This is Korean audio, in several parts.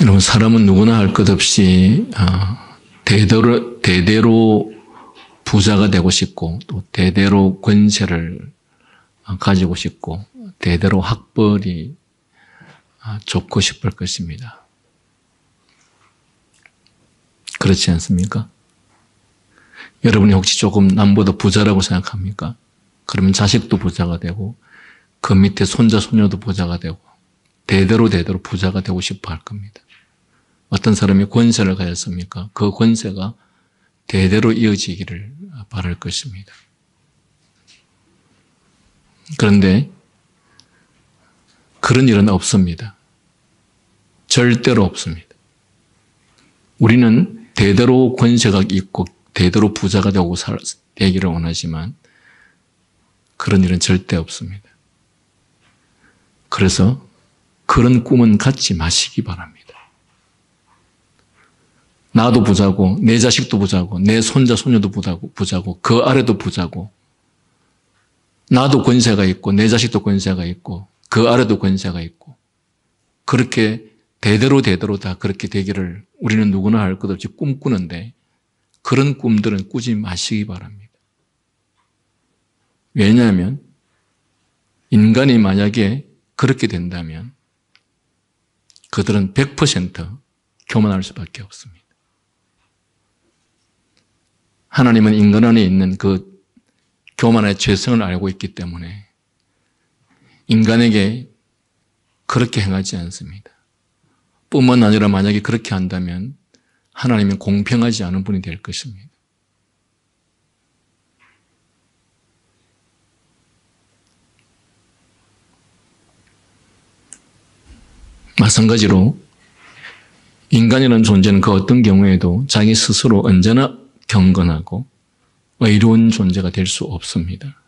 여러분, 사람은 누구나 할 것 없이 대대로 부자가 되고 싶고, 또 대대로 권세를 가지고 싶고, 대대로 학벌이 좋고 싶을 것입니다. 그렇지 않습니까? 여러분이 혹시 조금 남보다 부자라고 생각합니까? 그러면 자식도 부자가 되고, 그 밑에 손자, 손녀도 부자가 되고, 대대로 부자가 되고 싶어 할 겁니다. 어떤 사람이 권세를 가졌습니까? 그 권세가 대대로 이어지기를 바랄 것입니다. 그런데 그런 일은 없습니다. 절대로 없습니다. 우리는 대대로 권세가 있고 대대로 부자가 되기를 원하지만 그런 일은 절대 없습니다. 그래서 그런 꿈은 갖지 마시기 바랍니다. 나도 부자고, 내 자식도 부자고, 내 손자, 손녀도 부자고, 그 아래도 부자고, 나도 권세가 있고, 내 자식도 권세가 있고, 그 아래도 권세가 있고, 그렇게 대대로 다 그렇게 되기를 우리는 누구나 할 것 없이 꿈꾸는데, 그런 꿈들은 꾸지 마시기 바랍니다. 왜냐하면, 인간이 만약에 그렇게 된다면, 그들은 100% 교만할 수밖에 없습니다. 하나님은 인간 안에 있는 그 교만의 죄성을 알고 있기 때문에 인간에게 그렇게 행하지 않습니다. 뿐만 아니라 만약에 그렇게 한다면 하나님은 공평하지 않은 분이 될 것입니다. 마찬가지로 인간이라는 존재는 그 어떤 경우에도 자기 스스로 언제나 경건하고 의로운 존재가 될 수 없습니다.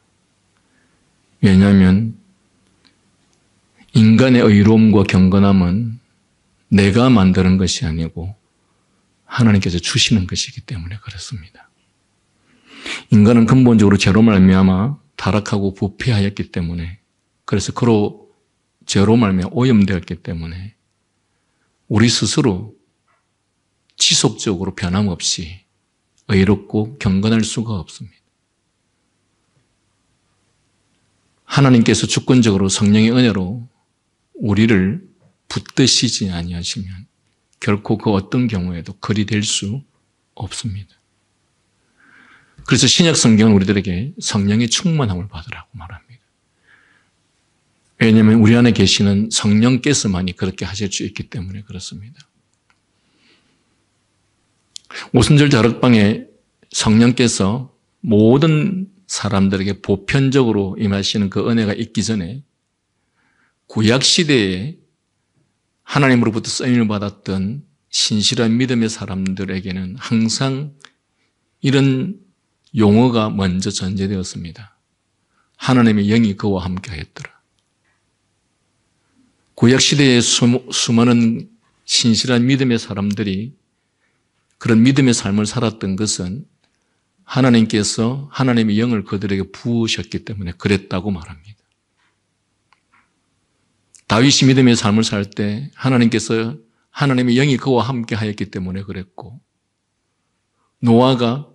왜냐하면 인간의 의로움과 경건함은 내가 만드는 것이 아니고 하나님께서 주시는 것이기 때문에 그렇습니다. 인간은 근본적으로 죄로 말미암아 타락하고 부패하였기 때문에, 그래서 그로 죄로 말미암아 오염되었기 때문에 우리 스스로 지속적으로 변함없이 의롭고 경건할 수가 없습니다. 하나님께서 주권적으로 성령의 은혜로 우리를 붙드시지 아니하시면 결코 그 어떤 경우에도 그리 될 수 없습니다. 그래서 신약 성경은 우리들에게 성령의 충만함을 받으라고 말합니다. 왜냐하면 우리 안에 계시는 성령께서만이 그렇게 하실 수 있기 때문에 그렇습니다. 오순절 다락방에 성령께서 모든 사람들에게 보편적으로 임하시는 그 은혜가 있기 전에 구약시대에 하나님으로부터 쓰임을 받았던 신실한 믿음의 사람들에게는 항상 이런 용어가 먼저 전제되었습니다. 하나님의 영이 그와 함께 하였더라. 구약시대에 수많은 신실한 믿음의 사람들이 그런 믿음의 삶을 살았던 것은 하나님께서 하나님의 영을 그들에게 부으셨기 때문에 그랬다고 말합니다. 다윗이 믿음의 삶을 살 때 하나님께서 하나님의 영이 그와 함께 하였기 때문에 그랬고, 노아가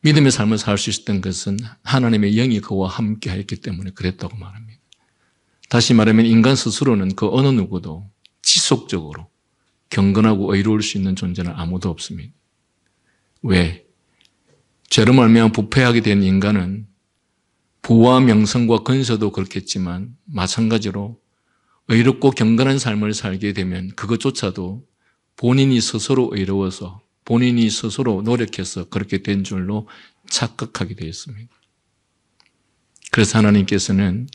믿음의 삶을 살 수 있었던 것은 하나님의 영이 그와 함께 하였기 때문에 그랬다고 말합니다. 다시 말하면 인간 스스로는 그 어느 누구도 지속적으로 경건하고 의로울 수 있는 존재는 아무도 없습니다. 왜? 죄로 말미암아 부패하게 된 인간은 부와 명성과 건설도 그렇겠지만 마찬가지로 의롭고 경건한 삶을 살게 되면 그것조차도 본인이 스스로 의로워서 본인이 스스로 노력해서 그렇게 된 줄로 착각하게 되어 있습니다. 그래서 하나님께서는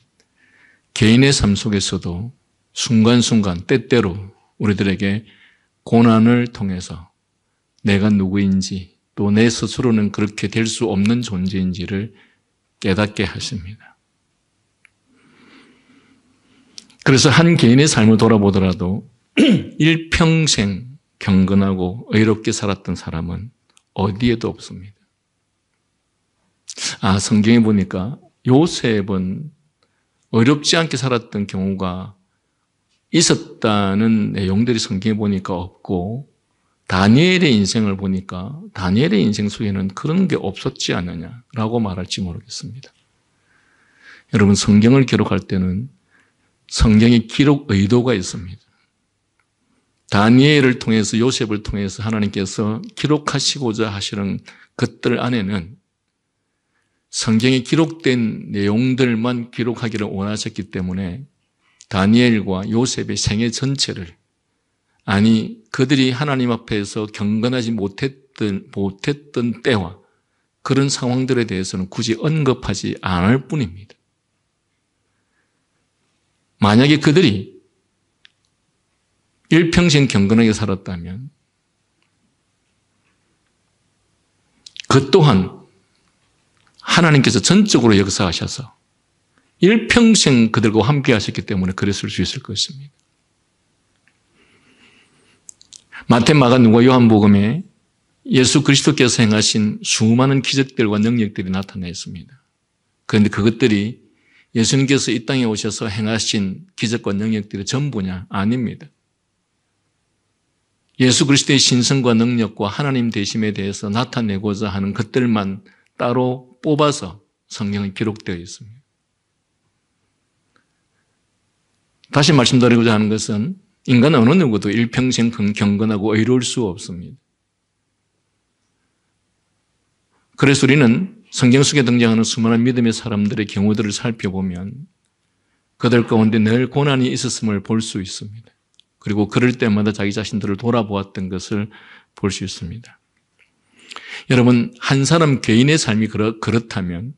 개인의 삶 속에서도 순간순간 때때로 우리들에게 고난을 통해서 내가 누구인지 또 내 스스로는 그렇게 될 수 없는 존재인지를 깨닫게 하십니다. 그래서 한 개인의 삶을 돌아보더라도 일평생 경건하고 의롭게 살았던 사람은 어디에도 없습니다. 성경에 보니까 요셉은 의롭지 않게 살았던 경우가 있었다는 내용들이 성경에 보니까 없고, 다니엘의 인생을 보니까 다니엘의 인생 속에는 그런 게 없었지 않느냐라고 말할지 모르겠습니다. 여러분, 성경을 기록할 때는 성경의 기록 의도가 있습니다. 다니엘을 통해서, 요셉을 통해서 하나님께서 기록하시고자 하시는 것들 안에는 성경에 기록된 내용들만 기록하기를 원하셨기 때문에 다니엘과 요셉의 생애 전체를, 아니 그들이 하나님 앞에서 경건하지 못했던 때와 그런 상황들에 대해서는 굳이 언급하지 않을 뿐입니다. 만약에 그들이 일평생 경건하게 살았다면 그 또한 하나님께서 전적으로 역사하셔서 일평생 그들과 함께 하셨기 때문에 그랬을 수 있을 것입니다. 마태, 마가, 누가, 요한복음에 예수 그리스도께서 행하신 수많은 기적들과 능력들이 나타나 있습니다. 그런데 그것들이 예수님께서 이 땅에 오셔서 행하신 기적과 능력들이 전부냐? 아닙니다. 예수 그리스도의 신성과 능력과 하나님 되심에 대해서 나타내고자 하는 것들만 따로 뽑아서 성경에 기록되어 있습니다. 다시 말씀드리고자 하는 것은 인간 어느 누구도 일평생 경건하고 의로울 수 없습니다. 그래서 우리는 성경 속에 등장하는 수많은 믿음의 사람들의 경우들을 살펴보면 그들 가운데 늘 고난이 있었음을 볼 수 있습니다. 그리고 그럴 때마다 자기 자신들을 돌아보았던 것을 볼 수 있습니다. 여러분, 한 사람 개인의 삶이 그렇다면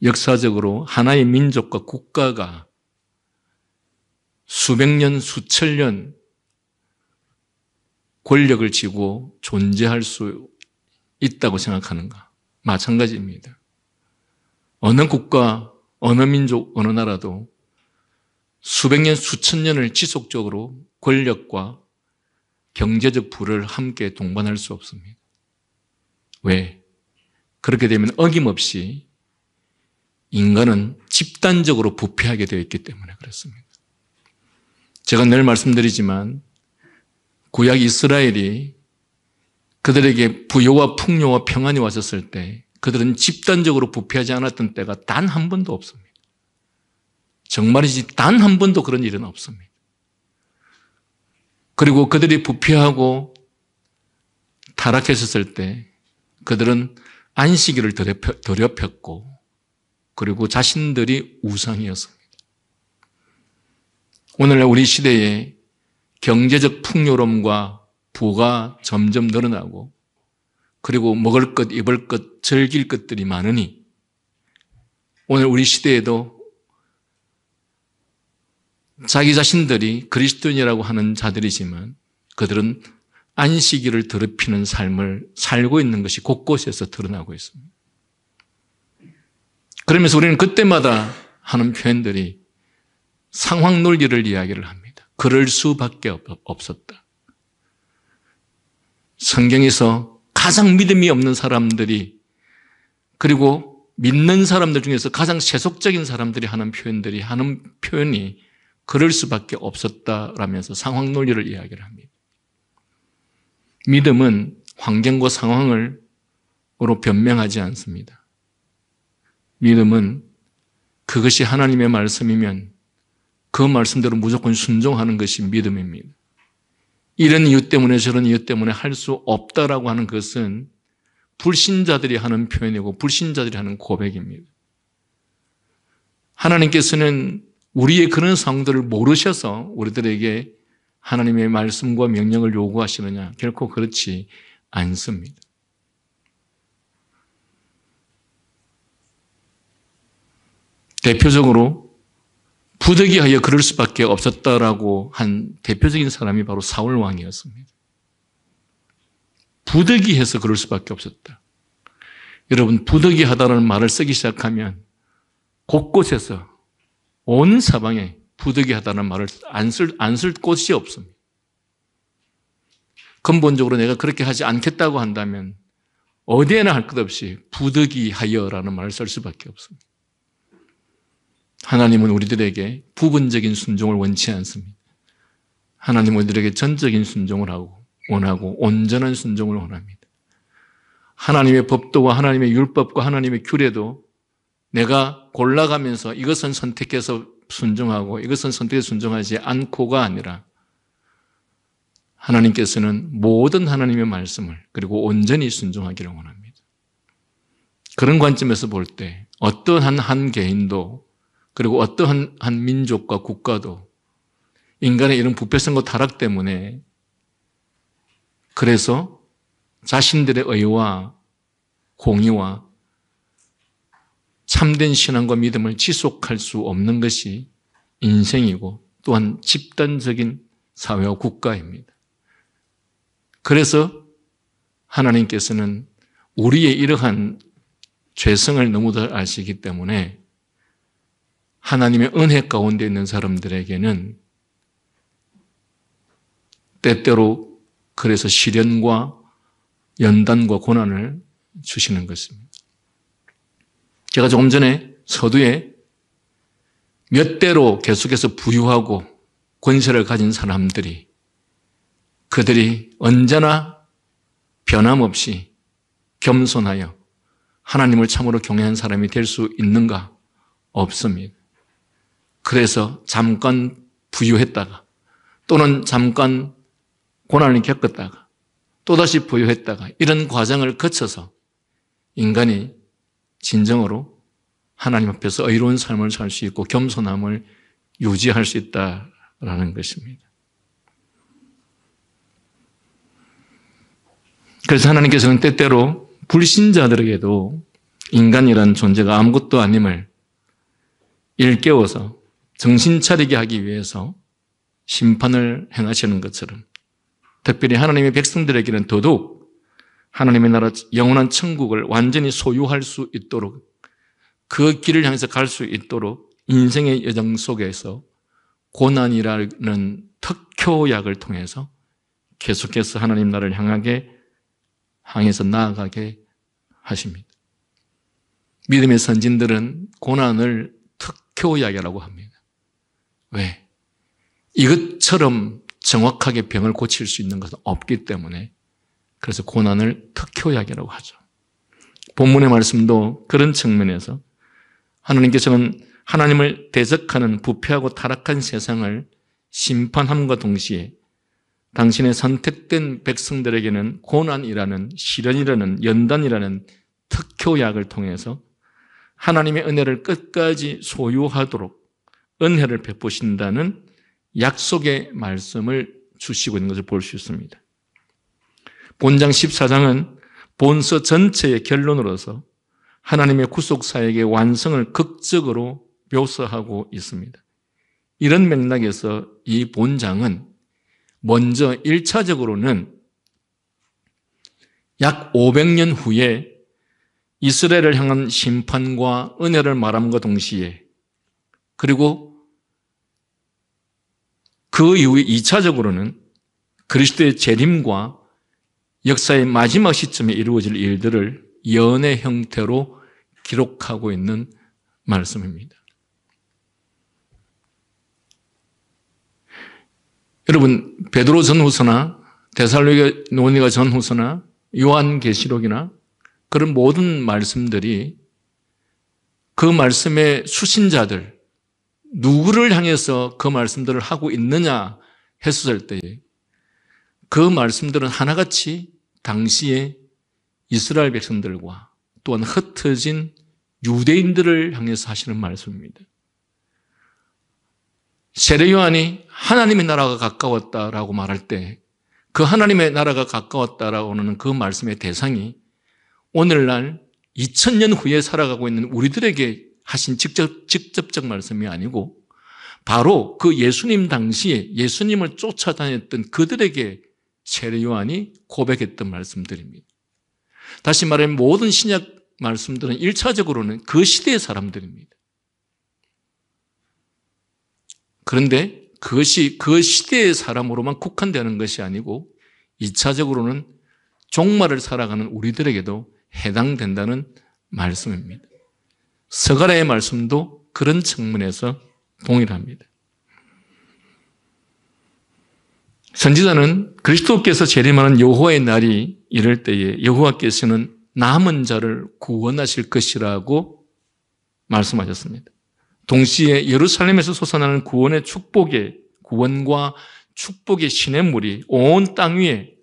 역사적으로 하나의 민족과 국가가 수백 년, 수천 년 권력을 쥐고 존재할 수 있다고 생각하는가? 마찬가지입니다. 어느 국가, 어느 민족, 어느 나라도 수백 년, 수천 년을 지속적으로 권력과 경제적 부를 함께 동반할 수 없습니다. 왜? 그렇게 되면 어김없이 인간은 집단적으로 부패하게 되어 있기 때문에 그렇습니다. 제가 늘 말씀드리지만 구약 이스라엘이 그들에게 부요와 풍요와 평안이 왔었을 때 그들은 집단적으로 부패하지 않았던 때가 단 한 번도 없습니다. 정말이지 단 한 번도 그런 일은 없습니다. 그리고 그들이 부패하고 타락했었을 때 그들은 안식일을 더럽혔고 그리고 자신들이 우상이었습니다. 오늘날 우리 시대에 경제적 풍요로움과 부가 점점 늘어나고 그리고 먹을 것, 입을 것, 즐길 것들이 많으니 오늘 우리 시대에도 자기 자신들이 그리스도인이라고 하는 자들이지만 그들은 안식일을 더럽히는 삶을 살고 있는 것이 곳곳에서 드러나고 있습니다. 그러면서 우리는 그때마다 하는 표현들이 상황 논리를 이야기를 합니다. 그럴 수밖에 없었다. 성경에서 가장 믿음이 없는 사람들이 그리고 믿는 사람들 중에서 가장 세속적인 사람들이 하는 표현이 그럴 수밖에 없었다라면서 상황 논리를 이야기를 합니다. 믿음은 환경과 상황으로 변명하지 않습니다. 믿음은 그것이 하나님의 말씀이면 그 말씀대로 무조건 순종하는 것이 믿음입니다. 이런 이유 때문에 저런 이유 때문에 할 수 없다라고 하는 것은 불신자들이 하는 표현이고 불신자들이 하는 고백입니다. 하나님께서는 우리의 그런 상황들을 모르셔서 우리들에게 하나님의 말씀과 명령을 요구하시느냐? 결코 그렇지 않습니다. 대표적으로 부득이하여 그럴 수밖에 없었다라고 한 대표적인 사람이 바로 사울 왕이었습니다. 부득이해서 그럴 수밖에 없었다. 여러분, 부득이하다는 말을 쓰기 시작하면 곳곳에서 온 사방에 부득이하다는 말을 안 쓸 곳이 없습니다. 근본적으로 내가 그렇게 하지 않겠다고 한다면 어디에나 할 것 없이 부득이하여라는 말을 쓸 수밖에 없습니다. 하나님은 우리들에게 부분적인 순종을 원치 않습니다. 하나님 우리들에게 전적인 순종을 원하고 온전한 순종을 원합니다. 하나님의 법도와 하나님의 율법과 하나님의 규례도 내가 골라가면서 이것은 선택해서 순종하고 이것은 선택해서 순종하지 않고가 아니라 하나님께서는 모든 하나님의 말씀을 그리고 온전히 순종하기를 원합니다. 그런 관점에서 볼 때 어떠한 한 개인도 그리고 어떠한 한 민족과 국가도 인간의 이런 부패성과 타락 때문에 그래서 자신들의 의와 공의와 참된 신앙과 믿음을 지속할 수 없는 것이 인생이고 또한 집단적인 사회와 국가입니다. 그래서 하나님께서는 우리의 이러한 죄성을 너무 잘 아시기 때문에 하나님의 은혜 가운데 있는 사람들에게는 때때로 그래서 시련과 연단과 고난을 주시는 것입니다. 제가 조금 전에 서두에 몇 대로 계속해서 부유하고 권세를 가진 사람들이 그들이 언제나 변함없이 겸손하여 하나님을 참으로 경외한 사람이 될 수 있는가? 없습니다. 그래서 잠깐 부유했다가 또는 잠깐 고난을 겪었다가 또다시 부유했다가 이런 과정을 거쳐서 인간이 진정으로 하나님 앞에서 의로운 삶을 살 수 있고 겸손함을 유지할 수 있다라는 것입니다. 그래서 하나님께서는 때때로 불신자들에게도 인간이란 존재가 아무것도 아님을 일깨워서 정신 차리게 하기 위해서 심판을 행하시는 것처럼 특별히 하나님의 백성들에게는 더더욱 하나님의 나라 영원한 천국을 완전히 소유할 수 있도록 그 길을 향해서 갈 수 있도록 인생의 여정 속에서 고난이라는 특효약을 통해서 계속해서 하나님 나라를 향해서 나아가게 하십니다. 믿음의 선진들은 고난을 특효약이라고 합니다. 왜? 이것처럼 정확하게 병을 고칠 수 있는 것은 없기 때문에 그래서 고난을 특효약이라고 하죠. 본문의 말씀도 그런 측면에서 하나님께서는 하나님을 대적하는 부패하고 타락한 세상을 심판함과 동시에 당신의 선택된 백성들에게는 고난이라는 시련이라는 연단이라는 특효약을 통해서 하나님의 은혜를 끝까지 소유하도록 은혜를 베푸신다는 약속의 말씀을 주시고 있는 것을 볼 수 있습니다. 본장 14장은 본서 전체의 결론으로서 하나님의 구속사역의 완성을 극적으로 묘사하고 있습니다. 이런 맥락에서 이 본장은 먼저 1차적으로는 약 500년 후에 이스라엘을 향한 심판과 은혜를 말함과 동시에 그리고 그 이후에 2차적으로는 그리스도의 재림과 역사의 마지막 시점에 이루어질 일들을 예언의 형태로 기록하고 있는 말씀입니다. 여러분, 베드로 전후서나 데살로니가 전후서나 요한계시록이나 그런 모든 말씀들이 그 말씀의 수신자들, 누구를 향해서 그 말씀들을 하고 있느냐 했을 때에 그 말씀들은 하나같이 당시에 이스라엘 백성들과 또한 흩어진 유대인들을 향해서 하시는 말씀입니다. 세례 요한이 하나님의 나라가 가까웠다라고 말할 때 그 하나님의 나라가 가까웠다라고 하는 그 말씀의 대상이 오늘날 2000년 후에 살아가고 있는 우리들에게 하신 직접적 말씀이 아니고 바로 그 예수님 당시에 예수님을 쫓아다녔던 그들에게 세례 요한이 고백했던 말씀들입니다. 다시 말하면 모든 신약 말씀들은 1차적으로는 그 시대의 사람들입니다. 그런데 그것이 그 시대의 사람으로만 국한되는 것이 아니고 2차적으로는 종말을 살아가는 우리들에게도 해당된다는 말씀입니다. 서가랴의 말씀도 그런 측면에서 동일합니다. 선지자는 그리스도께서 재림하는 여호와의 날이 이럴 때에 여호와께서는 남은 자를 구원하실 것이라고 말씀하셨습니다. 동시에 예루살렘에서 솟아나는 구원의 축복의 구원과 축복의 시냇물이 온 땅 위에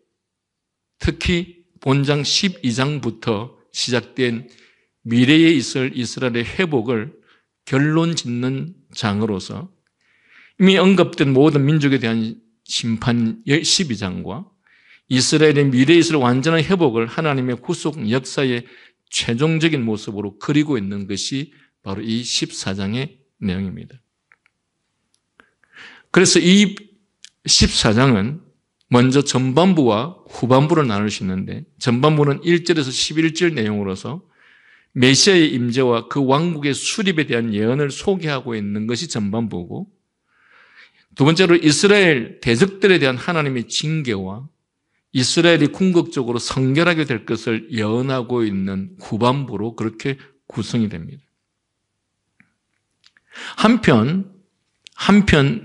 특히 본장 12장부터 시작된 미래에 있을 이스라엘의 회복을 결론 짓는 장으로서 이미 언급된 모든 민족에 대한 심판 12장과 이스라엘의 미래에 있을 완전한 회복을 하나님의 구속 역사의 최종적인 모습으로 그리고 있는 것이 바로 이 14장의 내용입니다. 그래서 이 14장은 먼저 전반부와 후반부를 나눌 수 있는데 전반부는 1절에서 11절 내용으로서 메시아의 임재와 그 왕국의 수립에 대한 예언을 소개하고 있는 것이 전반부고 두 번째로 이스라엘 대적들에 대한 하나님의 징계와 이스라엘이 궁극적으로 성결하게 될 것을 예언하고 있는 후반부로 그렇게 구성이 됩니다. 한편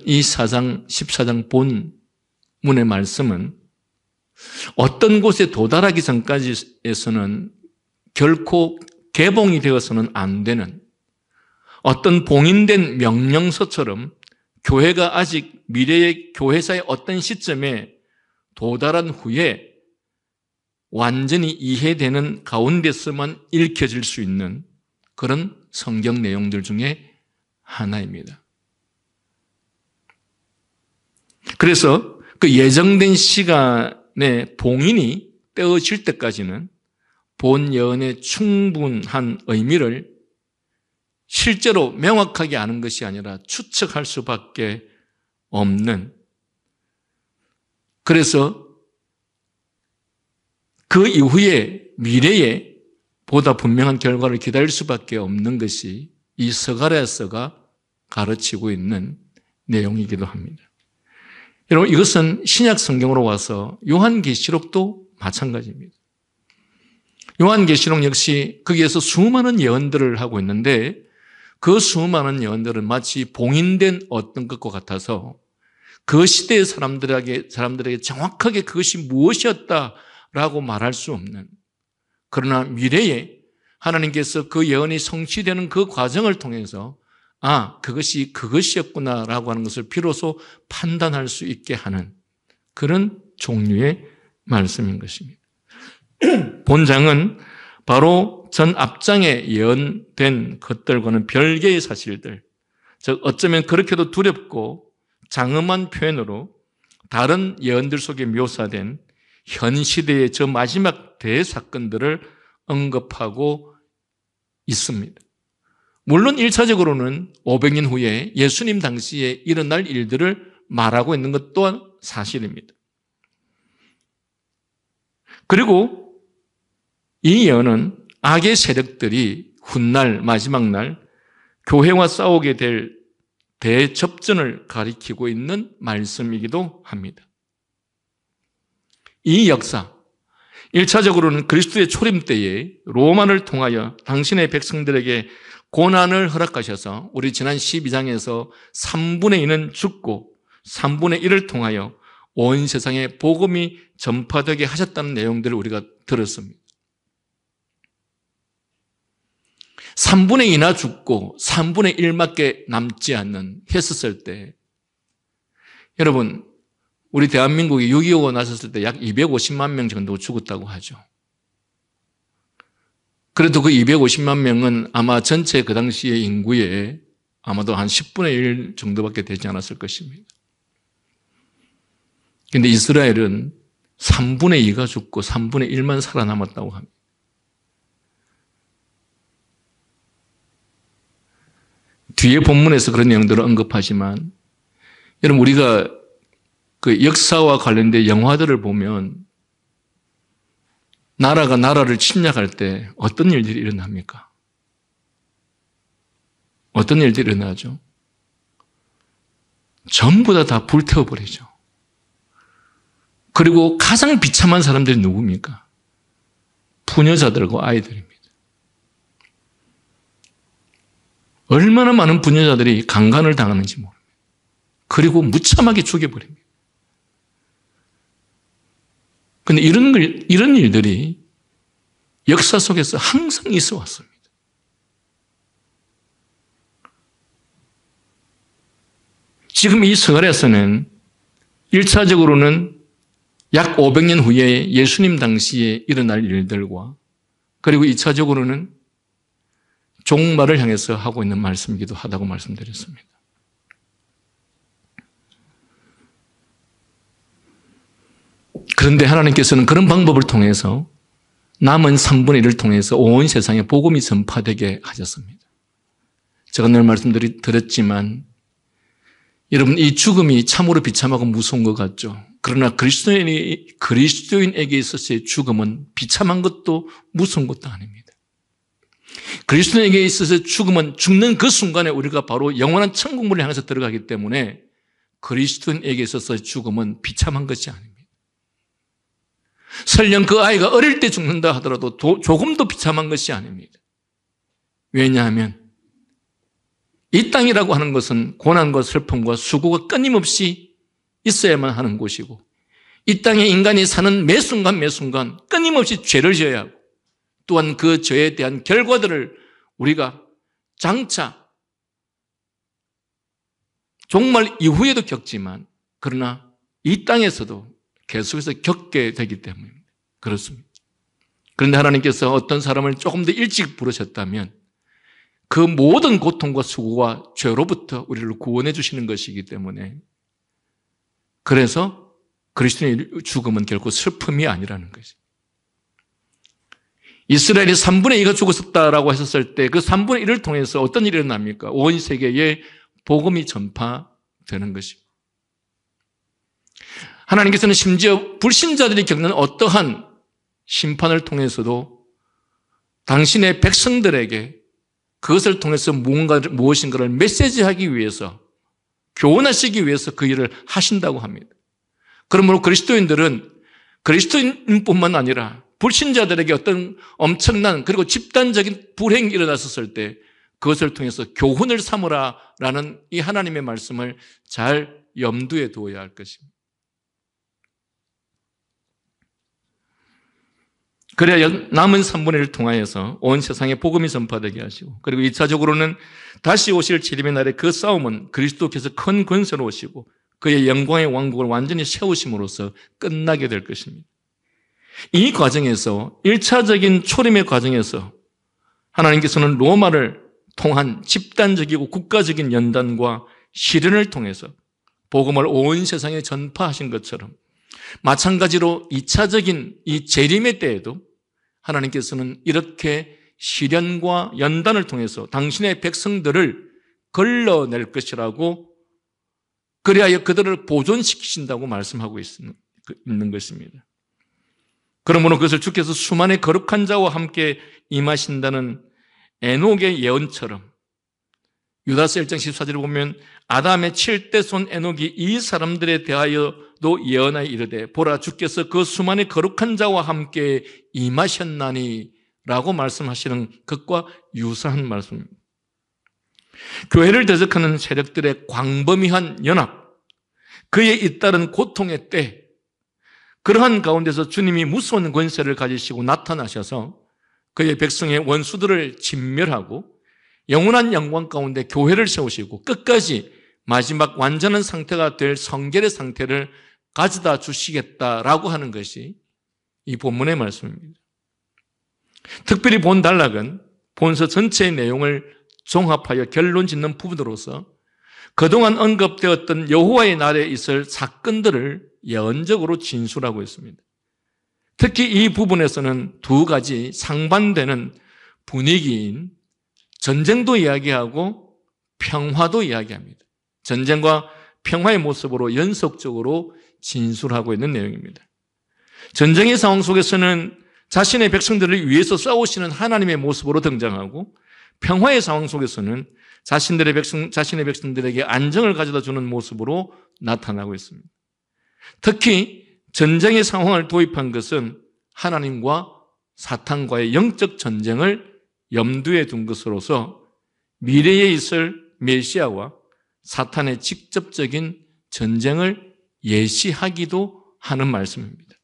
이 14장 본문의 말씀은 어떤 곳에 도달하기 전까지에서는 결코 개봉이 되어서는 안 되는 어떤 봉인된 명령서처럼 교회가 아직 미래의 교회사의 어떤 시점에 도달한 후에 완전히 이해되는 가운데서만 읽혀질 수 있는 그런 성경 내용들 중에 하나입니다. 그래서 그 예정된 시간에 봉인이 떼어질 때까지는 본 예언의 충분한 의미를 실제로 명확하게 아는 것이 아니라 추측할 수밖에 없는, 그래서 그 이후에 미래에 보다 분명한 결과를 기다릴 수밖에 없는 것이 이 스가랴서가 가르치고 있는 내용이기도 합니다. 여러분, 이것은 신약 성경으로 와서 요한계시록도 마찬가지입니다. 요한계시록 역시 거기에서 수많은 예언들을 하고 있는데 그 수많은 예언들은 마치 봉인된 어떤 것과 같아서 그 시대의 사람들에게 정확하게 그것이 무엇이었다라고 말할 수 없는, 그러나 미래에 하나님께서 그 예언이 성취되는 그 과정을 통해서 그것이 그것이었구나라고 하는 것을 비로소 판단할 수 있게 하는 그런 종류의 말씀인 것입니다. 본장은 바로 전 앞장에 예언된 것들과는 별개의 사실들, 즉 어쩌면 그렇게도 두렵고 장엄한 표현으로 다른 예언들 속에 묘사된 현 시대의 저 마지막 대사건들을 언급하고 있습니다. 물론 1차적으로는 500년 후에 예수님 당시에 일어날 일들을 말하고 있는 것 또한 사실입니다. 그리고 이 예언은 악의 세력들이 훗날 마지막 날 교회와 싸우게 될 대접전을 가리키고 있는 말씀이기도 합니다. 이 역사, 1차적으로는 그리스도의 초림 때에 로마를 통하여 당신의 백성들에게 고난을 허락하셔서 우리 지난 12장에서 3분의 2는 죽고 3분의 1을 통하여 온 세상에 복음이 전파되게 하셨다는 내용들을 우리가 들었습니다. 3분의 2나 죽고 3분의 1밖에 남지 않는 했었을 때, 여러분, 우리 대한민국이 6.25가 났었을 때 약 250만 명 정도 죽었다고 하죠. 그래도 그 250만 명은 아마 전체 그 당시의 인구의 아마도 한 10분의 1 정도밖에 되지 않았을 것입니다. 그런데 이스라엘은 3분의 2가 죽고 3분의 1만 살아남았다고 합니다. 뒤에 본문에서 그런 내용들을 언급하지만, 여러분, 우리가 그 역사와 관련된 영화들을 보면 나라가 나라를 침략할 때 어떤 일들이 일어납니까? 어떤 일들이 일어나죠? 전부 다 불태워버리죠. 그리고 가장 비참한 사람들이 누굽니까? 부녀자들과 아이들입니다. 얼마나 많은 부녀자들이 강간을 당하는지 모릅니다. 그리고 무참하게 죽여버립니다. 그런데 이런 일들이 역사 속에서 항상 있어 왔습니다. 지금 이 서갈에서는 1차적으로는 약 500년 후에 예수님 당시에 일어날 일들과 그리고 2차적으로는 종말을 향해서 하고 있는 말씀이기도 하다고 말씀드렸습니다. 그런데 하나님께서는 그런 방법을 통해서 남은 3분의 1을 통해서 온 세상에 복음이 전파되게 하셨습니다. 제가 늘 말씀드렸지만 여러분, 이 죽음이 참으로 비참하고 무서운 것 같죠. 그러나 그리스도인에게 있어서의 죽음은 비참한 것도 무서운 것도 아닙니다. 그리스도인에게 있어서 죽음은 죽는 그 순간에 우리가 바로 영원한 천국문을 향해서 들어가기 때문에 그리스도인에게 있어서 죽음은 비참한 것이 아닙니다. 설령 그 아이가 어릴 때 죽는다 하더라도 조금도 비참한 것이 아닙니다. 왜냐하면 이 땅이라고 하는 것은 고난과 슬픔과 수고가 끊임없이 있어야만 하는 곳이고 이 땅에 인간이 사는 매 순간 끊임없이 죄를 지어야 하고 또한 그 죄에 대한 결과들을 우리가 장차 종말 이후에도 겪지만 그러나 이 땅에서도 계속해서 겪게 되기 때문입니다. 그렇습니다. 그런데 하나님께서 어떤 사람을 조금 더 일찍 부르셨다면 그 모든 고통과 수고와 죄로부터 우리를 구원해 주시는 것이기 때문에 그래서 그리스도인의 죽음은 결코 슬픔이 아니라는 것이죠. 이스라엘이 3분의 2가 죽었었다라고 했었을 때 그 3분의 1을 통해서 어떤 일이 일어납니까? 온 세계에 복음이 전파되는 것입니다. 하나님께서는 심지어 불신자들이 겪는 어떠한 심판을 통해서도 당신의 백성들에게 그것을 통해서 무엇인가를 메시지하기 위해서 교훈하시기 위해서 그 일을 하신다고 합니다. 그러므로 그리스도인들은 그리스도인뿐만 아니라 불신자들에게 어떤 엄청난 그리고 집단적인 불행이 일어났었을 때 그것을 통해서 교훈을 삼으라라는 이 하나님의 말씀을 잘 염두에 두어야 할 것입니다. 그래야 남은 3분의 1을 통하여서 온 세상에 복음이 전파되게 하시고 그리고 2차적으로는 다시 오실 재림의 날에 그 싸움은 그리스도께서 큰 권세로 오시고 그의 영광의 왕국을 완전히 세우심으로써 끝나게 될 것입니다. 이 과정에서 1차적인 초림의 과정에서 하나님께서는 로마를 통한 집단적이고 국가적인 연단과 시련을 통해서 복음을 온 세상에 전파하신 것처럼 마찬가지로 2차적인 이 재림의 때에도 하나님께서는 이렇게 시련과 연단을 통해서 당신의 백성들을 걸러낼 것이라고 그리하여 그들을 보존시키신다고 말씀하고 있는 것입니다. 그러므로 그것을 주께서 수많은 거룩한 자와 함께 임하신다는 에녹의 예언처럼 유다서 1장 14절에 보면 아담의 7대 손 에녹이 이 사람들에 대하여도 예언하여 이르되 보라 주께서 그 수많은 거룩한 자와 함께 임하셨나니 라고 말씀하시는 것과 유사한 말씀입니다. 교회를 대적하는 세력들의 광범위한 연합, 그에 잇따른 고통의 때 그러한 가운데서 주님이 무서운 권세를 가지시고 나타나셔서 그의 백성의 원수들을 진멸하고 영원한 영광 가운데 교회를 세우시고 끝까지 마지막 완전한 상태가 될 성결의 상태를 가져다 주시겠다라고 하는 것이 이 본문의 말씀입니다. 특별히 본 단락은 본서 전체의 내용을 종합하여 결론 짓는 부분으로서 그동안 언급되었던 여호와의 날에 있을 사건들을 예언적으로 진술하고 있습니다. 특히 이 부분에서는 두 가지 상반되는 분위기인 전쟁도 이야기하고 평화도 이야기합니다. 전쟁과 평화의 모습으로 연속적으로 진술하고 있는 내용입니다. 전쟁의 상황 속에서는 자신의 백성들을 위해서 싸우시는 하나님의 모습으로 등장하고 평화의 상황 속에서는 자신의 백성들에게 안정을 가져다 주는 모습으로 나타나고 있습니다. 특히 전쟁의 상황을 도입한 것은 하나님과 사탄과의 영적 전쟁을 염두에 둔 것으로서 미래에 있을 메시아와 사탄의 직접적인 전쟁을 예시하기도 하는 말씀입니다.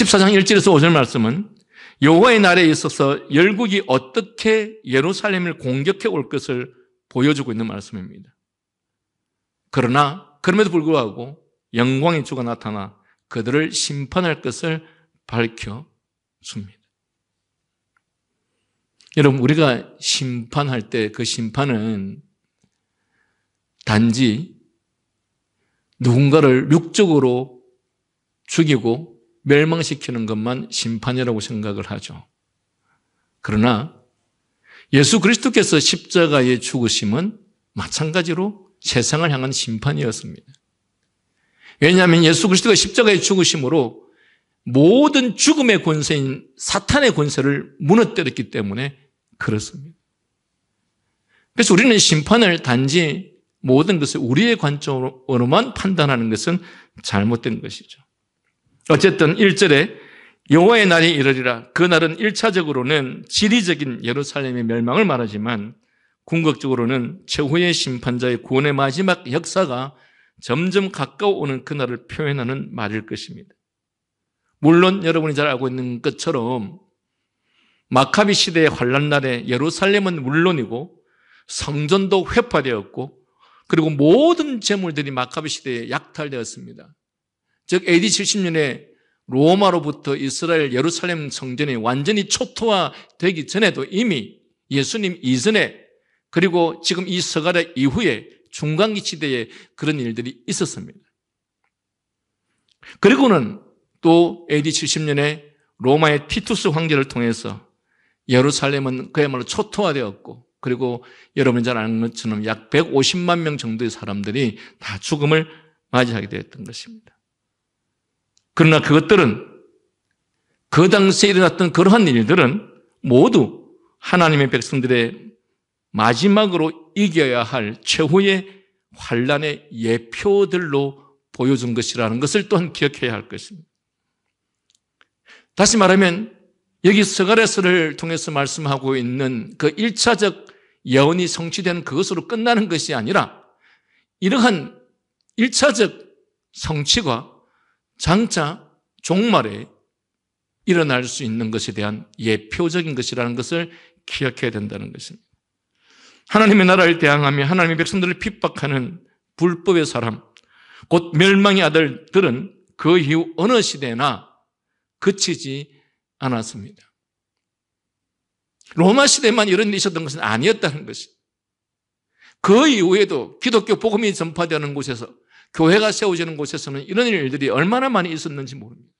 14장 1절에서 5절 말씀은 여호와의 날에 있어서 열국이 어떻게 예루살렘을 공격해 올 것을 보여주고 있는 말씀입니다. 그러나 그럼에도 불구하고 영광의 주가 나타나 그들을 심판할 것을 밝혀줍니다. 여러분, 우리가 심판할 때 그 심판은 단지 누군가를 육적으로 죽이고 멸망시키는 것만 심판이라고 생각을 하죠. 그러나 예수 그리스도께서 십자가에 죽으심은 마찬가지로 세상을 향한 심판이었습니다. 왜냐하면 예수 그리스도가 십자가에 죽으심으로 모든 죽음의 권세인 사탄의 권세를 무너뜨렸기 때문에 그렇습니다. 그래서 우리는 심판을 단지 모든 것을 우리의 관점으로만 판단하는 것은 잘못된 것이죠. 어쨌든 1절에 여호와의 날이 이르리라. 그 날은 1차적으로는 지리적인 예루살렘의 멸망을 말하지만 궁극적으로는 최후의 심판자의 구원의 마지막 역사가 점점 가까워오는 그날을 표현하는 말일 것입니다. 물론 여러분이 잘 알고 있는 것처럼 마카비 시대의 환란 날에 예루살렘은 물론이고 성전도 회파되었고 그리고 모든 재물들이 마카비 시대에 약탈되었습니다. 즉 AD 70년에 로마로부터 이스라엘 예루살렘 성전이 완전히 초토화되기 전에도 이미 예수님 이전에 그리고 지금 이 서가랴 이후에 중간기 시대에 그런 일들이 있었습니다. 그리고는 또 AD 70년에 로마의 티투스 황제를 통해서 예루살렘은 그야말로 초토화되었고 그리고 여러분이 잘 아는 것처럼 약 150만 명 정도의 사람들이 다 죽음을 맞이하게 되었던 것입니다. 그러나 그것들은 그 당시에 일어났던 그러한 일들은 모두 하나님의 백성들의 마지막으로 이겨야 할 최후의 환란의 예표들로 보여준 것이라는 것을 또한 기억해야 할 것입니다. 다시 말하면 여기 스가랴서를 통해서 말씀하고 있는 그 1차적 예언이 성취되는 그것으로 끝나는 것이 아니라 이러한 1차적 성취가 장차 종말에 일어날 수 있는 것에 대한 예표적인 것이라는 것을 기억해야 된다는 것입니다. 하나님의 나라를 대항하며 하나님의 백성들을 핍박하는 불법의 사람, 곧 멸망의 아들들은 그 이후 어느 시대나 그치지 않았습니다. 로마 시대만 이런 일이 있었던 것은 아니었다는 것입니다. 그 이후에도 기독교 복음이 전파되는 곳에서 교회가 세워지는 곳에서는 이런 일들이 얼마나 많이 있었는지 모릅니다.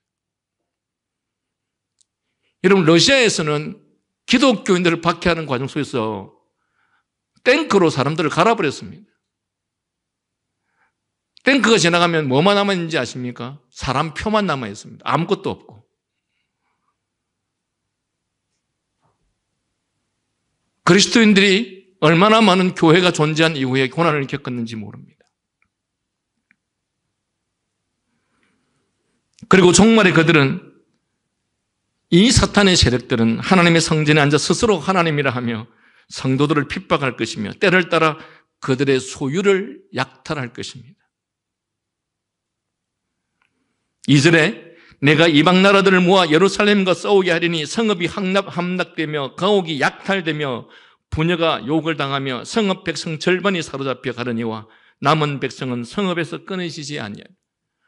여러분, 러시아에서는 기독교인들을 박해하는 과정 속에서 탱크로 사람들을 갈아버렸습니다. 탱크가 지나가면 뭐만 남아있는지 아십니까? 사람 표만 남아있습니다. 아무것도 없고. 그리스도인들이 얼마나 많은 교회가 존재한 이후에 고난을 겪었는지 모릅니다. 그리고 종말에 그들은 이 사탄의 세력들은 하나님의 성전에 앉아 스스로 하나님이라 하며 성도들을 핍박할 것이며 때를 따라 그들의 소유를 약탈할 것입니다. 2절에 내가 이방 나라들을 모아 예루살렘과 싸우게 하리니 성읍이 함락되며 가옥이 약탈되며 부녀가 욕을 당하며 성읍 백성 절반이 사로잡혀 가려니와 남은 백성은 성읍에서 끊어지지 아니하리라.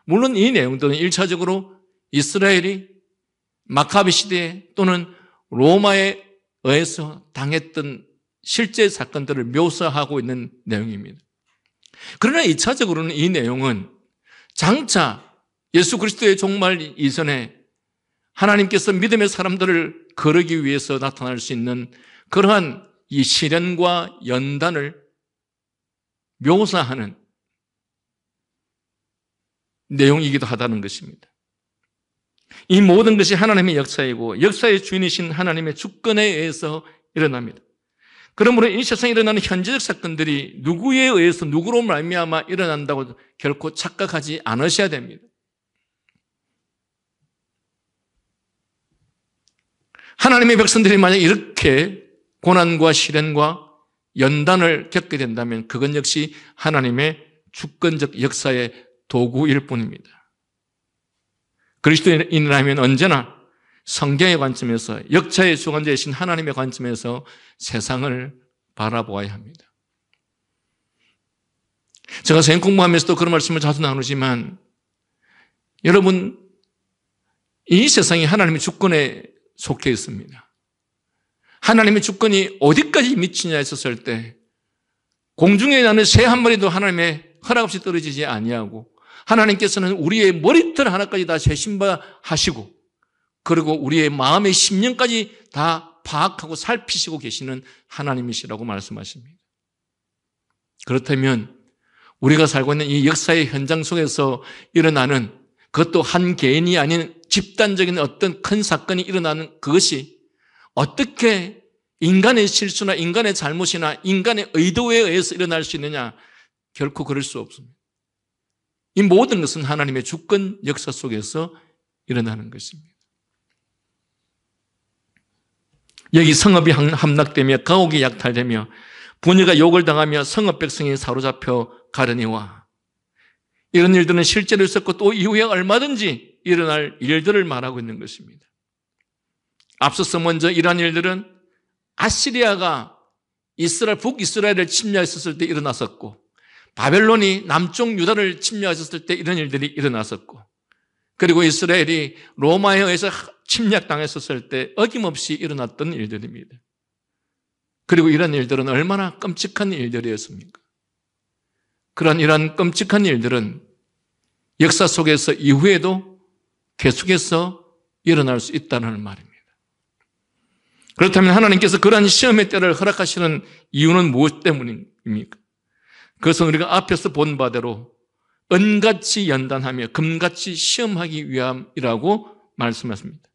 물론 이 내용들은 1차적으로 이스라엘이 마카비 시대에 또는 로마에 의해서 당했던 실제 사건들을 묘사하고 있는 내용입니다. 그러나 2차적으로는 이 내용은 장차 예수 그리스도의 종말 이전에 하나님께서 믿음의 사람들을 거르기 위해서 나타날 수 있는 그러한 이 시련과 연단을 묘사하는 내용이기도 하다는 것입니다. 이 모든 것이 하나님의 역사이고 역사의 주인이신 하나님의 주권에 의해서 일어납니다. 그러므로 이 세상에 일어나는 현재적 사건들이 누구에 의해서 누구로 말미암아 일어난다고 결코 착각하지 않으셔야 됩니다. 하나님의 백성들이 만약 이렇게 고난과 시련과 연단을 겪게 된다면 그건 역시 하나님의 주권적 역사의 도구일 뿐입니다. 그리스도인이라면 언제나 성경의 관점에서, 역사의 주관자이신 하나님의 관점에서 세상을 바라보아야 합니다. 제가 성경 공부하면서도 그런 말씀을 자주 나누지만, 여러분, 이 세상이 하나님의 주권에 속해 있습니다. 하나님의 주권이 어디까지 미치냐 했었을 때, 공중에 나는 새 한 마리도 하나님의 허락 없이 떨어지지 아니하고, 하나님께서는 우리의 머리털 하나까지 다 재심하시고, 그리고 우리의 마음의 심령까지 다 파악하고 살피시고 계시는 하나님이시라고 말씀하십니다. 그렇다면 우리가 살고 있는 이 역사의 현장 속에서 일어나는, 그것도 한 개인이 아닌 집단적인 어떤 큰 사건이 일어나는 그것이 어떻게 인간의 실수나 인간의 잘못이나 인간의 의도에 의해서 일어날 수 있느냐? 결코 그럴 수 없습니다. 이 모든 것은 하나님의 주권 역사 속에서 일어나는 것입니다. 여기 성읍이 함락되며 가옥이 약탈되며 부녀가 욕을 당하며 성읍 백성이 사로잡혀 가려니와, 이런 일들은 실제로 있었고 또 이후에 얼마든지 일어날 일들을 말하고 있는 것입니다. 앞서서 먼저 이러한 일들은 아시리아가 북이스라엘을 침략했을 때 일어났었고, 바벨론이 남쪽 유다를 침략했을 때 이런 일들이 일어났었고, 그리고 이스라엘이 로마에 의해서 침략당했었을 때 어김없이 일어났던 일들입니다. 그리고 이런 일들은 얼마나 끔찍한 일들이었습니까? 이러한 끔찍한 일들은 역사 속에서 이후에도 계속해서 일어날 수 있다는 말입니다. 그렇다면 하나님께서 그러한 시험의 때를 허락하시는 이유는 무엇 때문입니까? 그것은 우리가 앞에서 본 바대로 은같이 연단하며 금같이 시험하기 위함이라고 말씀하십니다.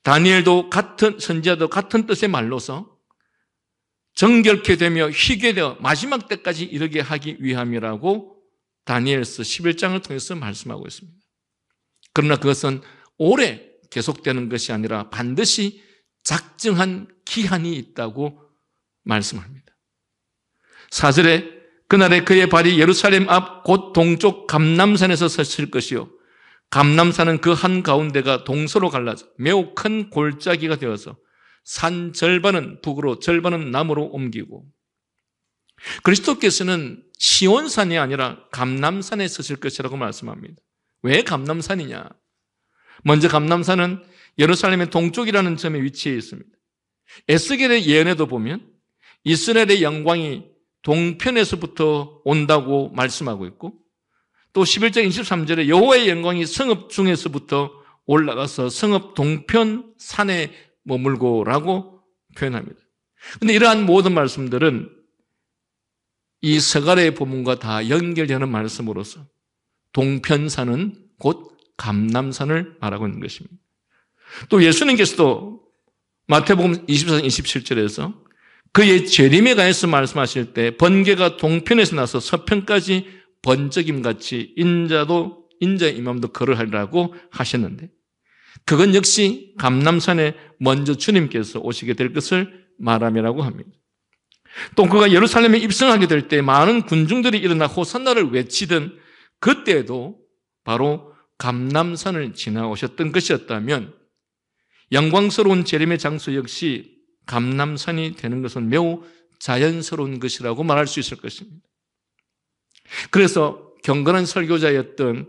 다니엘도 선지자도 같은 뜻의 말로서 정결케 되며 희게 되어 마지막 때까지 이르게 하기 위함이라고 다니엘서 11장을 통해서 말씀하고 있습니다. 그러나 그것은 오래 계속되는 것이 아니라 반드시 작정한 기한이 있다고 말씀합니다. 4절에 그날에 그의 발이 예루살렘 앞 곧 동쪽 감람산에서 서칠 것이요, 감람산은 그 한가운데가 동서로 갈라져 매우 큰 골짜기가 되어서 산 절반은 북으로 절반은 남으로 옮기고, 그리스도께서는 시온산이 아니라 감람산에 서실 것이라고 말씀합니다. 왜 감람산이냐? 먼저 감람산은 예루살렘의 동쪽이라는 점에 위치해 있습니다. 에스겔의 예언에도 보면 이스라엘의 영광이 동편에서부터 온다고 말씀하고 있고, 또 11장 23절에 여호와의 영광이 성읍 중에서부터 올라가서 성읍 동편 산에 머물고라고 표현합니다. 그런데 이러한 모든 말씀들은 이 서가랴의 본문과 다 연결되는 말씀으로서 동편산은 곧 감람산을 말하고 있는 것입니다. 또 예수님께서도 마태복음 24장 27절에서 그의 재림에 관해서 말씀하실 때 번개가 동편에서 나서 서편까지 번쩍임같이 인자의 임함도 걸어하리라고 하셨는데, 그건 역시 감람산에 먼저 주님께서 오시게 될 것을 말함이라고 합니다. 또 그가 예루살렘에 입성하게 될 때 많은 군중들이 일어나 호산나를 외치던 그때도 바로 감람산을 지나오셨던 것이었다면, 영광스러운 재림의 장소 역시 감람산이 되는 것은 매우 자연스러운 것이라고 말할 수 있을 것입니다. 그래서 경건한 설교자였던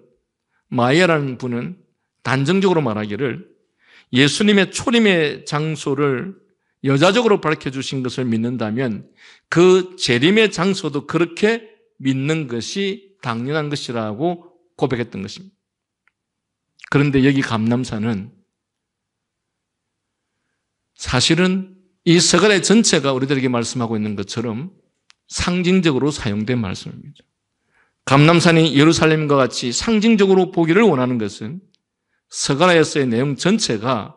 마이아라는 분은 단정적으로 말하기를, 예수님의 초림의 장소를 여자적으로 밝혀주신 것을 믿는다면 그 재림의 장소도 그렇게 믿는 것이 당연한 것이라고 고백했던 것입니다. 그런데 여기 감람산은 사실은 이 서가랴 전체가 우리들에게 말씀하고 있는 것처럼 상징적으로 사용된 말씀입니다. 감람산이 예루살렘과 같이 상징적으로 보기를 원하는 것은 서가랴서의 내용 전체가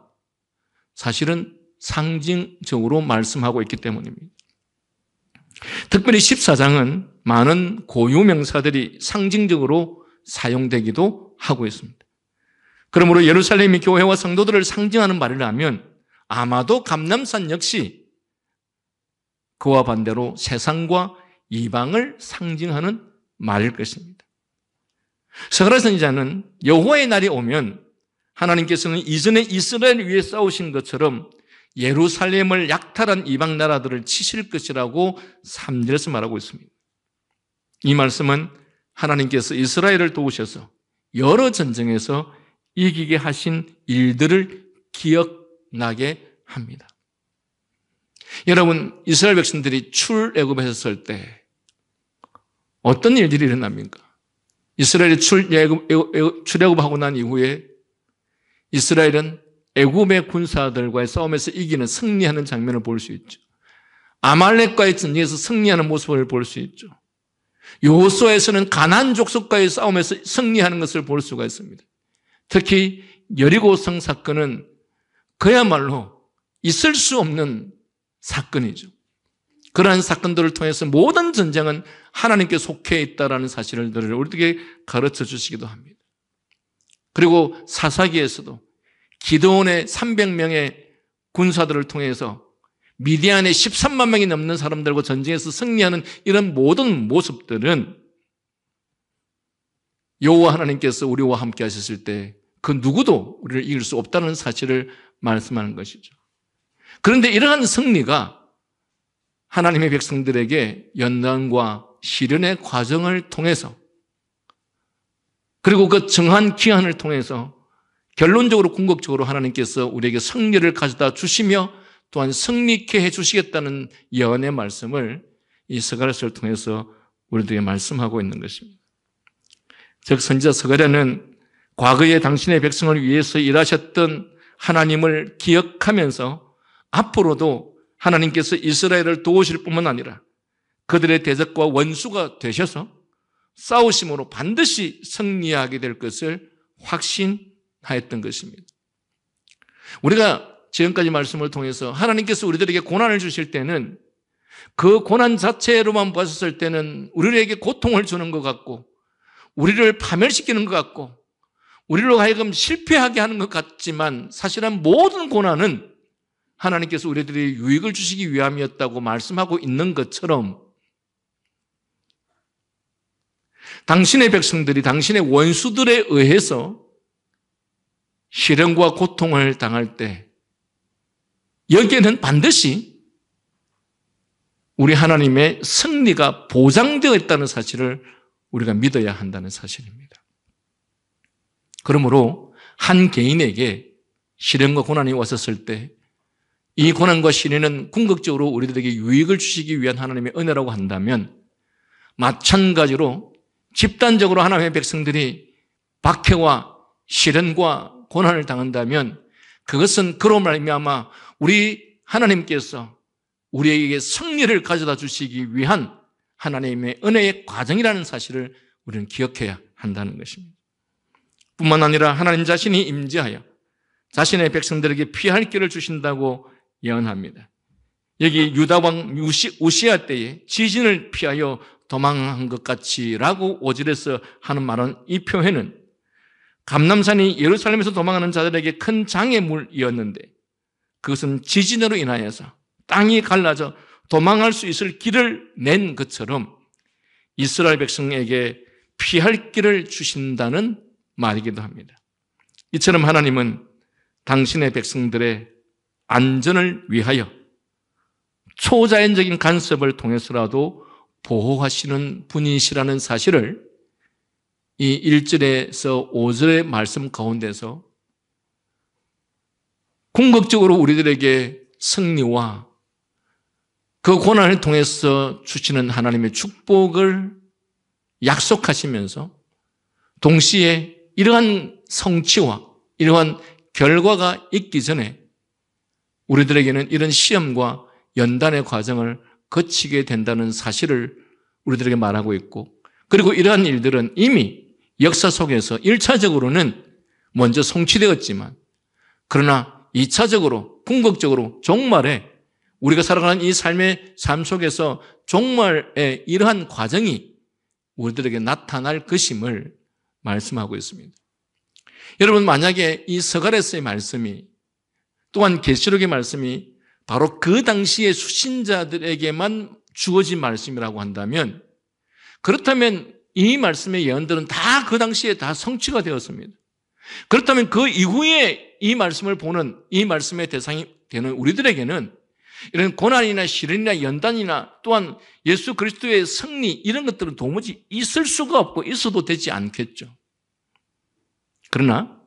사실은 상징적으로 말씀하고 있기 때문입니다. 특별히 14장은 많은 고유명사들이 상징적으로 사용되기도 하고 있습니다. 그러므로 예루살렘이 교회와 성도들을 상징하는 말이라면 아마도 감람산 역시 그와 반대로 세상과 이방을 상징하는 말일 것입니다. 서가랴 선지자는 여호와의 날이 오면 하나님께서는 이전에 이스라엘을 위해 싸우신 것처럼 예루살렘을 약탈한 이방 나라들을 치실 것이라고 3절에서 말하고 있습니다. 이 말씀은 하나님께서 이스라엘을 도우셔서 여러 전쟁에서 이기게 하신 일들을 기억나게 합니다. 여러분, 이스라엘 백성들이 출애굽했을 때 어떤 일들이 일어납니까? 이스라엘이 출애굽하고 난 이후에 이스라엘은 애굽의 군사들과의 싸움에서 이기는 승리하는 장면을 볼 수 있죠. 아말렉과의 전쟁에서 승리하는 모습을 볼 수 있죠. 여호수아에서는 가나안 족속과의 싸움에서 승리하는 것을 볼 수가 있습니다. 특히 여리고성 사건은 그야말로 있을 수 없는 사건이죠. 그러한 사건들을 통해서 모든 전쟁은 하나님께 속해 있다는 사실을 우리에게 가르쳐 주시기도 합니다. 그리고 사사기에서도 기드온의 300명의 군사들을 통해서 미디안의 13만 명이 넘는 사람들과 전쟁에서 승리하는 이런 모든 모습들은 여호와 하나님께서 우리와 함께 하셨을 때 그 누구도 우리를 이길 수 없다는 사실을 말씀하는 것이죠. 그런데 이러한 승리가 하나님의 백성들에게 연단과 시련의 과정을 통해서 그리고 그 정한 기한을 통해서 결론적으로 궁극적으로 하나님께서 우리에게 승리를 가져다 주시며 또한 승리케 해주시겠다는 예언의 말씀을 이 스가랴서를 통해서 우리들에게 말씀하고 있는 것입니다. 즉 선지자 스가랴는 과거에 당신의 백성을 위해서 일하셨던 하나님을 기억하면서 앞으로도 하나님께서 이스라엘을 도우실 뿐만 아니라 그들의 대적과 원수가 되셔서 싸우심으로 반드시 승리하게 될 것을 확신하였던 것입니다. 우리가 지금까지 말씀을 통해서 하나님께서 우리들에게 고난을 주실 때는 그 고난 자체로만 봤을 때는 우리에게 고통을 주는 것 같고 우리를 파멸시키는 것 같고 우리로 하여금 실패하게 하는 것 같지만 사실은 모든 고난은 하나님께서 우리들이 유익을 주시기 위함이었다고 말씀하고 있는 것처럼 당신의 백성들이 당신의 원수들에 의해서 시련과 고통을 당할 때 여기에는 반드시 우리 하나님의 승리가 보장되어 있다는 사실을 우리가 믿어야 한다는 사실입니다. 그러므로 한 개인에게 시련과 고난이 왔었을 때 이 고난과 시련은 궁극적으로 우리들에게 유익을 주시기 위한 하나님의 은혜라고 한다면 마찬가지로 집단적으로 하나님의 백성들이 박해와 시련과 고난을 당한다면 그것은 그로 말미암아 우리 하나님께서 우리에게 승리를 가져다 주시기 위한 하나님의 은혜의 과정이라는 사실을 우리는 기억해야 한다는 것입니다. 뿐만 아니라 하나님 자신이 임재하여 자신의 백성들에게 피할 길을 주신다고 예언합니다. 여기 유다왕 우시아 때에 지진을 피하여 도망한 것 같이라고 5절에서 하는 말은 이 표현은 감람산이 예루살렘에서 도망하는 자들에게 큰 장애물이었는데 그것은 지진으로 인하여서 땅이 갈라져 도망할 수 있을 길을 낸 것처럼 이스라엘 백성에게 피할 길을 주신다는 말이기도 합니다. 이처럼 하나님은 당신의 백성들의 안전을 위하여 초자연적인 간섭을 통해서라도 보호하시는 분이시라는 사실을 이 1절에서 5절의 말씀 가운데서 궁극적으로 우리들에게 승리와 그 고난을 통해서 주시는 하나님의 축복을 약속하시면서 동시에 이러한 성취와 이러한 결과가 있기 전에 우리들에게는 이런 시험과 연단의 과정을 거치게 된다는 사실을 우리들에게 말하고 있고 그리고 이러한 일들은 이미 역사 속에서 1차적으로는 먼저 성취되었지만 그러나 2차적으로 궁극적으로 종말에 우리가 살아가는 이 삶의 삶 속에서 종말의 이러한 과정이 우리들에게 나타날 것임을 말씀하고 있습니다. 여러분 만약에 이 스가랴서의 말씀이 또한 계시록의 말씀이 바로 그 당시의 수신자들에게만 주어진 말씀이라고 한다면 그렇다면 이 말씀의 예언들은 다 그 당시에 다 성취가 되었습니다. 그렇다면 그 이후에 이 말씀을 보는, 이 말씀의 대상이 되는 우리들에게는 이런 고난이나 시련이나 연단이나 또한 예수 그리스도의 승리 이런 것들은 도무지 있을 수가 없고 있어도 되지 않겠죠. 그러나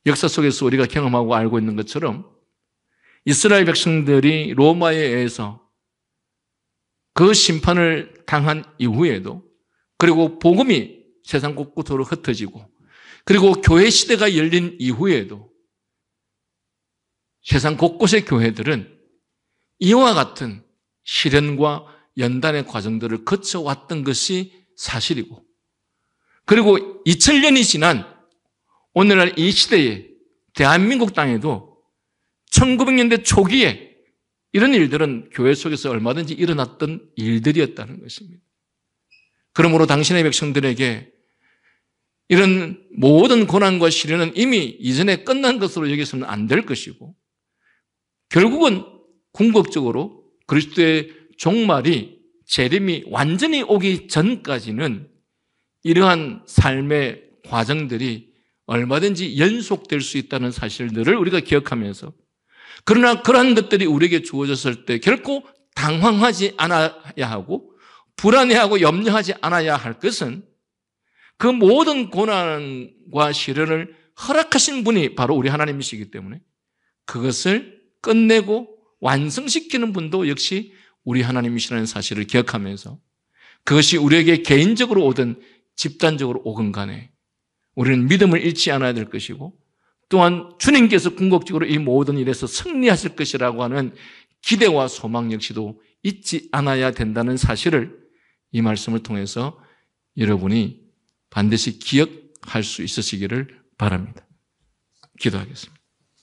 역사 속에서 우리가 경험하고 알고 있는 것처럼 이스라엘 백성들이 로마에 의해서 그 심판을 당한 이후에도, 그리고 복음이 세상 곳곳으로 흩어지고, 그리고 교회 시대가 열린 이후에도 세상 곳곳의 교회들은 이와 같은 시련과 연단의 과정들을 거쳐왔던 것이 사실이고, 그리고 2000년이 지난 오늘날 이 시대에 대한민국 땅에도 1900년대 초기에 이런 일들은 교회 속에서 얼마든지 일어났던 일들이었다는 것입니다. 그러므로 당신의 백성들에게 이런 모든 고난과 시련은 이미 이전에 끝난 것으로 여기서는 안 될 것이고, 결국은 궁극적으로 그리스도의 종말이, 재림이 완전히 오기 전까지는 이러한 삶의 과정들이 얼마든지 연속될 수 있다는 사실들을 우리가 기억하면서, 그러나 그러한 것들이 우리에게 주어졌을 때 결코 당황하지 않아야 하고 불안해하고 염려하지 않아야 할 것은, 그 모든 고난과 시련을 허락하신 분이 바로 우리 하나님이시기 때문에 그것을 끝내고 완성시키는 분도 역시 우리 하나님이시라는 사실을 기억하면서, 그것이 우리에게 개인적으로 오든 집단적으로 오건 간에 우리는 믿음을 잃지 않아야 될 것이고, 또한 주님께서 궁극적으로 이 모든 일에서 승리하실 것이라고 하는 기대와 소망 역시도 잊지 않아야 된다는 사실을 이 말씀을 통해서 여러분이 반드시 기억할 수 있으시기를 바랍니다. 기도하겠습니다.